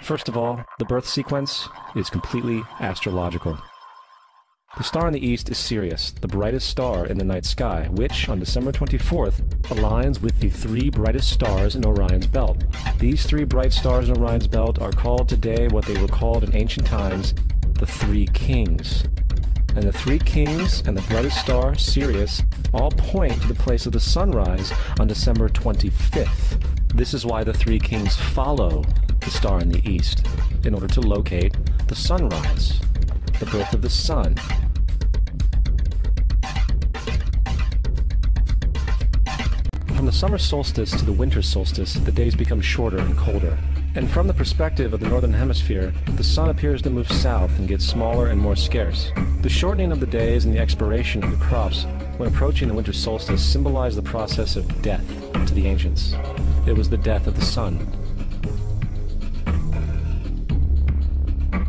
First of all, the birth sequence is completely astrological. The star in the east is Sirius, the brightest star in the night sky, which, on December 24th, aligns with the three brightest stars in Orion's belt. These three bright stars in Orion's belt are called today what they were called in ancient times, the Three Kings. And the Three Kings and the brightest star, Sirius, all point to the place of the sunrise on December 25th. This is why the Three Kings follow the star in the east, in order to locate the sunrise, the birth of the sun. From the summer solstice to the winter solstice, the days become shorter and colder. And from the perspective of the northern hemisphere, the sun appears to move south and get smaller and more scarce. The shortening of the days and the expiration of the crops when approaching the winter solstice symbolized the process of death to the ancients. It was the death of the sun.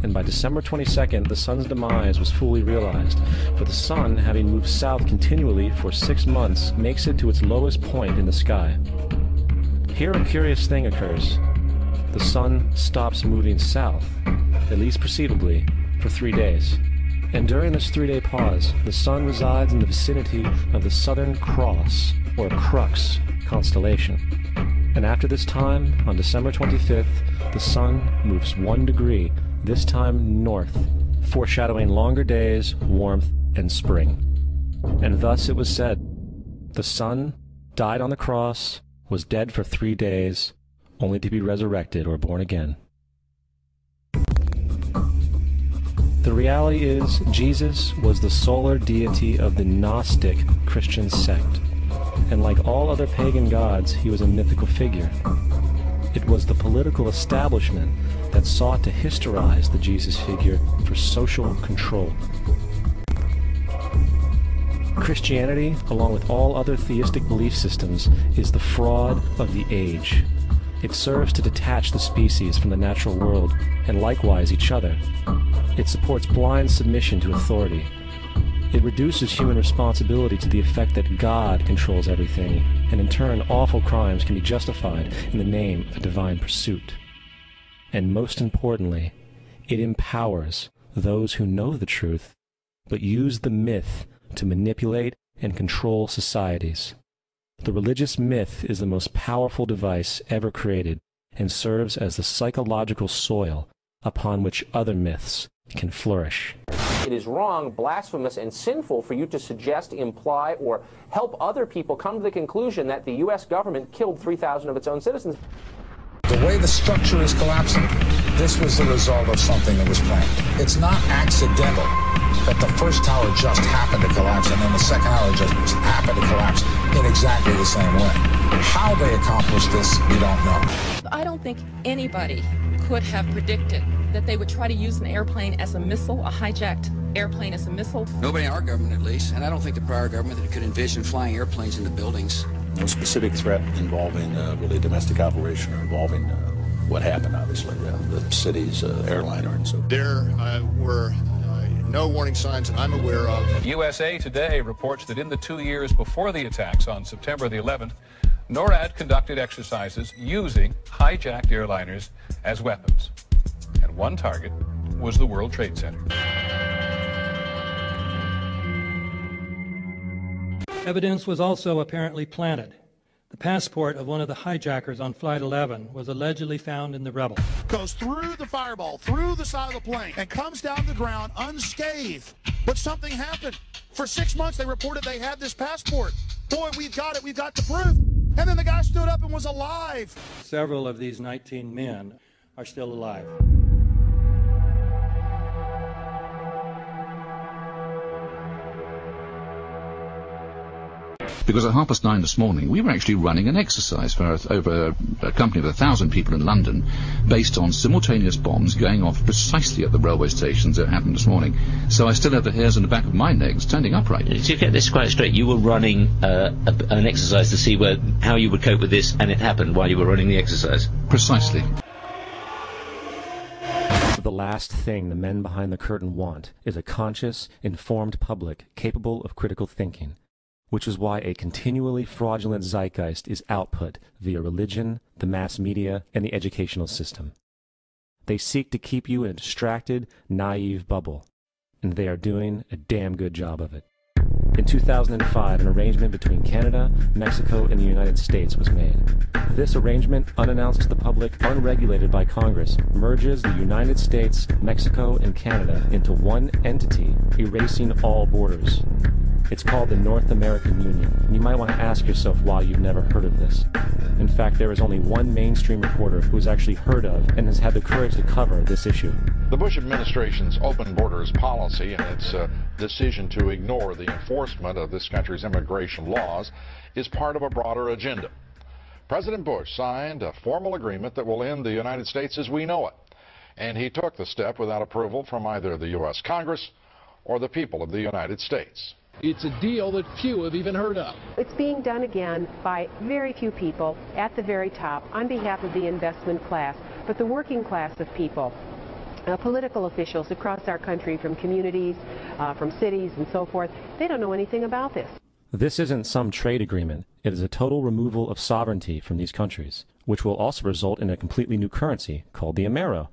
And by December 22nd, the sun's demise was fully realized, for the sun, having moved south continually for 6 months, makes it to its lowest point in the sky. Here a curious thing occurs. The sun stops moving south, at least perceivably, for 3 days. And during this 3-day pause, the sun resides in the vicinity of the Southern Cross, or Crux, constellation. And after this time, on December 25th, the sun moves 1 degree, this time north, foreshadowing longer days, warmth, and spring. And thus it was said, the sun died on the cross, was dead for 3 days, only to be resurrected or born again. The reality is, Jesus was the solar deity of the Gnostic Christian sect, and like all other pagan gods, he was a mythical figure. It was the political establishment that sought to historize the Jesus figure for social control. Christianity, along with all other theistic belief systems, is the fraud of the age. It serves to detach the species from the natural world, and likewise each other. It supports blind submission to authority. It reduces human responsibility to the effect that God controls everything, and in turn awful crimes can be justified in the name of a divine pursuit. And most importantly, it empowers those who know the truth, but use the myth to manipulate and control societies. The religious myth is the most powerful device ever created, and serves as the psychological soil upon which other myths can flourish. It is wrong, blasphemous, and sinful for you to suggest, imply, or help other people come to the conclusion that the U.S. government killed 3,000 of its own citizens. The way the structure is collapsing, this was the result of something that was planned. It's not accidental that the first tower just happened to collapse and then the second tower just happened to collapse in exactly the same way. How they accomplished this, we don't know. I don't think anybody could have predicted that they would try to use an airplane as a missile, a hijacked airplane as a missile. Nobody in our government, at least, and I don't think the prior government that could envision flying airplanes into buildings. No specific threat involving really domestic operation or involving what happened, obviously, the city's airliner and so forth. There were no warning signs that I'm aware of. USA Today reports that in the 2 years before the attacks on September the 11th, NORAD conducted exercises using hijacked airliners as weapons. And one target was the World Trade Center. Evidence was also apparently planted. The passport of one of the hijackers on Flight 11 was allegedly found in the rubble. Goes through the fireball, through the side of the plane, and comes down to the ground unscathed. But something happened. For 6 months, they reported they had this passport. Boy, we've got it. We've got the proof. And then the guy stood up and was alive. Several of these 19 men are still alive. Because at 9:30 this morning, we were actually running an exercise for over a company of 1,000 people in London, based on simultaneous bombs going off precisely at the railway stations that happened this morning. So I still have the hairs on the back of my neck standing upright. To get this quite straight, you were running an exercise to see how you would cope with this, and it happened while you were running the exercise? Precisely. The last thing the men behind the curtain want is a conscious, informed public capable of critical thinking, which is why a continually fraudulent zeitgeist is output via religion, the mass media, and the educational system. They seek to keep you in a distracted, naive bubble. And they are doing a damn good job of it. In 2005, an arrangement between Canada, Mexico, and the United States was made. This arrangement, unannounced to the public, unregulated by Congress, merges the United States, Mexico, and Canada into one entity, erasing all borders. It's called the North American Union, and you might want to ask yourself why you've never heard of this. In fact, there is only one mainstream reporter who has actually heard of and has had the courage to cover this issue. The Bush administration's open borders policy and its decision to ignore the enforcement of this country's immigration laws is part of a broader agenda. President Bush signed a formal agreement that will end the United States as we know it, and he took the step without approval from either the U.S. Congress or the people of the United States. It's a deal that few have even heard of. It's being done again by very few people at the very top on behalf of the investment class, but the working class of people. Political officials across our country, from communities, from cities and so forth, they don't know anything about this. This isn't some trade agreement. It is a total removal of sovereignty from these countries, which will also result in a completely new currency called the Amero.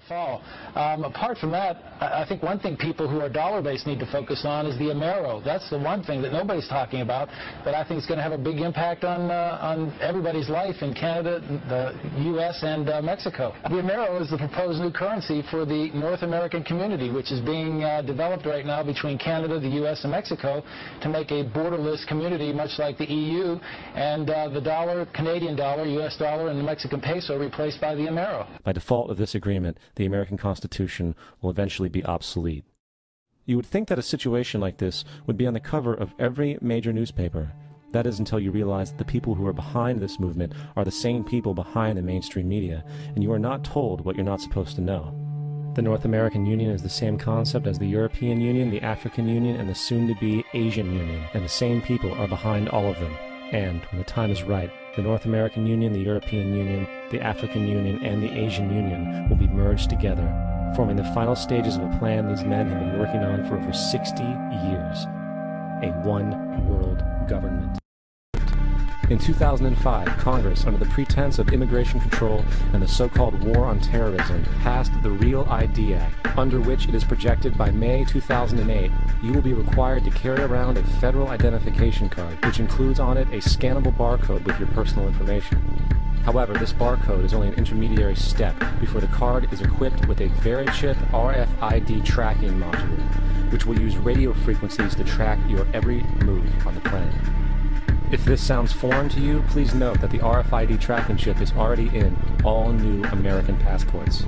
Fall. Apart from that, I think one thing people who are dollar-based need to focus on is the Amero. That's the one thing that nobody's talking about, but I think it's going to have a big impact on everybody's life in Canada, the U.S., and Mexico. The Amero is the proposed new currency for the North American community, which is being developed right now between Canada, the U.S., and Mexico to make a borderless community, much like the EU, and the dollar, Canadian dollar, U.S. dollar, and the Mexican peso replaced by the Amero. By default of this agreement, the American Constitution will eventually be obsolete. You would think that a situation like this would be on the cover of every major newspaper. That is until you realize that the people who are behind this movement are the same people behind the mainstream media, and you are not told what you're not supposed to know. The North American Union is the same concept as the European Union, the African Union, and the soon-to-be Asian Union, and the same people are behind all of them. And, when the time is right, the North American Union, the European Union, the African Union, and the Asian Union will be merged together, forming the final stages of a plan these men have been working on for over 60 years. A one-world government. In 2005, Congress, under the pretense of immigration control and the so-called War on Terrorism, passed the REAL ID Act, under which it is projected by May 2008, you will be required to carry around a federal identification card, which includes on it a scannable barcode with your personal information. However, this barcode is only an intermediary step before the card is equipped with a VeriChip RFID tracking module, which will use radio frequencies to track your every move on the planet. If this sounds foreign to you, please note that the RFID tracking chip is already in all new American passports.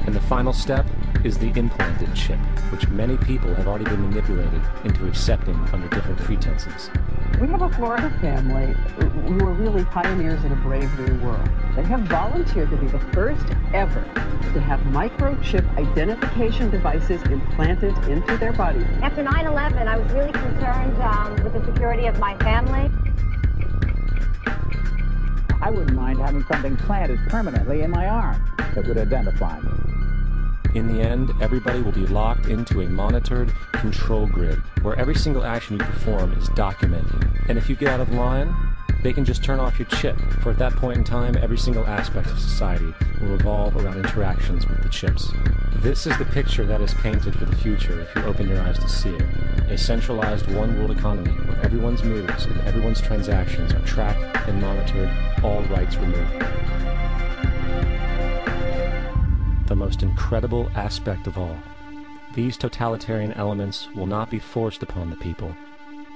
And the final step is the implanted chip, which many people have already been manipulated into accepting under different pretenses. We have a Florida family who are really pioneers in a brave new world. They have volunteered to be the first ever to have microchip identification devices implanted into their body. After 9/11, I was really concerned with the security of my family. I wouldn't mind having something planted permanently in my arm that would identify me. In the end, everybody will be locked into a monitored control grid where every single action you perform is documented. And if you get out of line, they can just turn off your chip, for at that point in time, every single aspect of society will revolve around interactions with the chips. This is the picture that is painted for the future if you open your eyes to see it. A centralized one-world economy where everyone's moves and everyone's transactions are tracked and monitored, all rights removed. The most incredible aspect of all. These totalitarian elements will not be forced upon the people.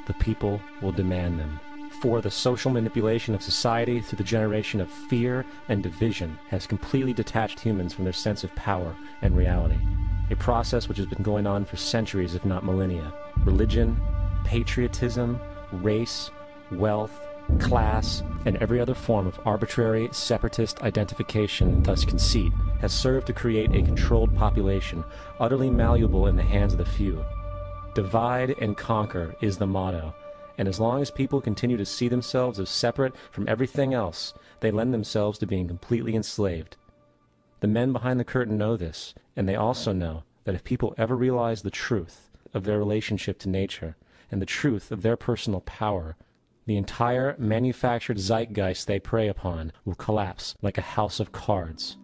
The people will demand them. For the social manipulation of society through the generation of fear and division has completely detached humans from their sense of power and reality. A process which has been going on for centuries, if not millennia. Religion, patriotism, race, wealth, class, and every other form of arbitrary, separatist identification and thus conceit has served to create a controlled population, utterly malleable in the hands of the few. Divide and conquer is the motto, and as long as people continue to see themselves as separate from everything else, they lend themselves to being completely enslaved. The men behind the curtain know this, and they also know that if people ever realize the truth of their relationship to nature and the truth of their personal power, the entire manufactured zeitgeist they prey upon will collapse like a house of cards.